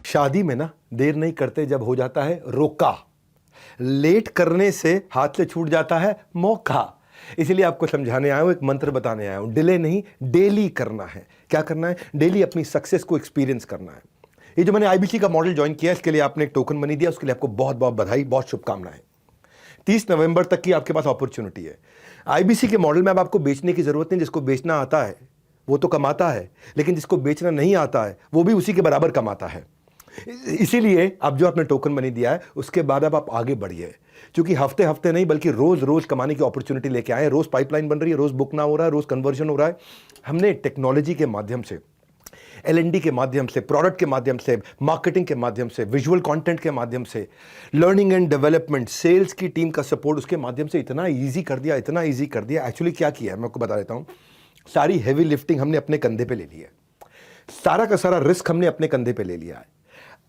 शादी में ना देर नहीं करते जब हो जाता है रोका, लेट करने से हाथ से छूट जाता है मौका। इसीलिए आपको समझाने आया हूं, एक मंत्र बताने आया हूं। डिले नहीं, डेली करना है। क्या करना है? डेली अपनी सक्सेस को एक्सपीरियंस करना है। ये जो मैंने आईबीसी का मॉडल ज्वाइन किया, इसके लिए आपने एक टोकन मनी दिया, उसके लिए आपको बहुत बहुत बधाई, बहुत शुभकामनाएं। 30 नवंबर तक की आपके पास अपॉर्चुनिटी है। आईबीसी के मॉडल में अब आपको बेचने की जरूरत नहीं। जिसको बेचना आता है वो तो कमाता है, लेकिन जिसको बेचना नहीं आता है वो भी उसी के बराबर कमाता है। इसीलिए अब जो आपने टोकन मनी दिया है उसके बाद अब आप आगे बढ़िए, क्योंकि हफ्ते हफ्ते नहीं बल्कि रोज रोज कमाने की अपॉर्चुनिटी लेके आए। रोज पाइपलाइन बन रही है, रोज बुक ना हो रहा है, रोज कन्वर्जन हो रहा है। हमने टेक्नोलॉजी के माध्यम से, एलएनडी के माध्यम से, प्रोडक्ट के माध्यम से, मार्केटिंग के माध्यम से, विजुअल कंटेंट के माध्यम से, लर्निंग एंड डेवलपमेंट, सेल्स की टीम का सपोर्ट, उसके माध्यम से इतना ईजी कर दिया, इतना ईजी कर दिया। एक्चुअली क्या किया है मैं आपको बता देता हूं। सारी हैवी लिफ्टिंग हमने अपने कंधे पे ले ली है, सारा का सारा रिस्क हमने अपने कंधे पे ले लिया है।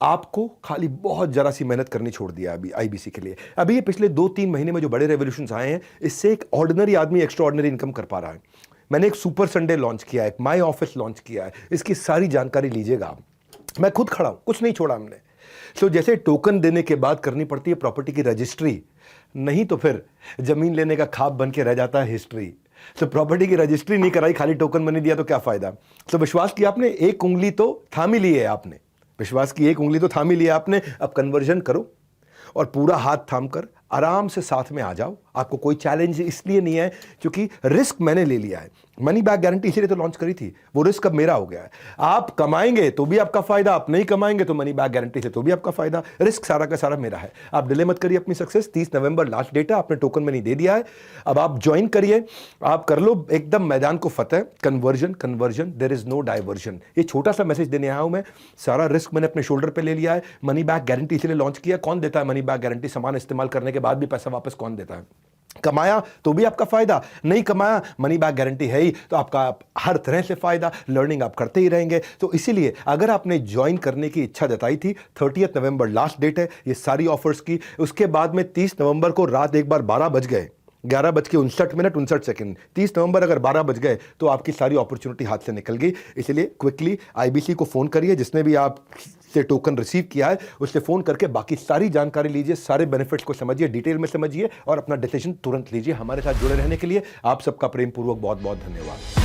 आपको खाली बहुत जरा सी मेहनत करनी छोड़ दिया अभी आईबीसी के लिए। अभी ये पिछले 2-3 महीने में जो बड़े रेवोल्यूशंस आए हैं, इससे एक ऑर्डिनरी आदमी एक्स्ट्रा ऑर्डिनरी इनकम कर पा रहा है। मैंने एक सुपर संडे लॉन्च किया है, एक माई ऑफिस लॉन्च किया है, इसकी सारी जानकारी लीजिएगा आप। मैं खुद खड़ा हूं, कुछ नहीं छोड़ा हमने। सो जैसे टोकन देने के बाद करनी पड़ती है प्रॉपर्टी की रजिस्ट्री, नहीं तो फिर जमीन लेने का ख्वाब बन के रह जाता है हिस्ट्री। तो प्रॉपर्टी की रजिस्ट्री नहीं कराई, खाली टोकन मनी दिया तो क्या फायदा। तो विश्वास किया आपने, एक उंगली तो थामी ली है आपने, विश्वास की एक उंगली तो थामी लिया आपने। अब कन्वर्जन करो और पूरा हाथ थाम कर आराम से साथ में आ जाओ। आपको कोई चैलेंज इसलिए नहीं है क्योंकि रिस्क मैंने ले लिया है। मनी बैक गारंटी इसीलिए तो लॉन्च करी थी, वो रिस्क अब मेरा हो गया है। आप कमाएंगे तो भी आपका फायदा, आप नहीं कमाएंगे तो मनी बैक गारंटी से तो भी आपका फायदा। रिस्क सारा का सारा मेरा है। आप डिले मत करिए अपनी सक्सेस। 30 नवंबर लास्ट डेट है, आपने टोकन मनी दे दिया है। अब आप ज्वाइन करिए, आप कर लो एकदम मैदान को फतेह। Conversion conversion, there is no diversion. ये छोटा सा मैसेज देने आया हूं मैं। सारा रिस्क मैंने अपने शोल्डर पे ले लिया है। मनी बैक गारंटी इसलिए लॉन्च किया। कौन देता है मनी बैक गारंटी? सामान इस्तेमाल करने के बाद भी पैसा वापस कौन देता है? कमाया तो भी आपका फायदा, नहीं कमाया मनी बैक गारंटी है ही, तो आपका हर तरह से फायदा। लर्निंग आप करते ही रहेंगे। तो इसीलिए अगर आपने ज्वाइन करने की इच्छा जताई थी, 30 नवंबर लास्ट डेट है ये सारी ऑफर्स की। उसके बाद में 30 नवंबर को रात एक बार 12 बज गए, 11:59 30 नवंबर अगर 12 बज गए तो आपकी सारी अपॉर्चुनिटी हाथ से निकल गई। इसलिए क्विकली आईबीसी को फोन करिए, जिसने भी आप से टोकन रिसीव किया है उससे फोन करके बाकी सारी जानकारी लीजिए, सारे बेनिफिट्स को समझिए, डिटेल में समझिए और अपना डिसीजन तुरंत लीजिए। हमारे साथ जुड़े रहने के लिए आप सबका प्रेम पूर्वक बहुत बहुत धन्यवाद।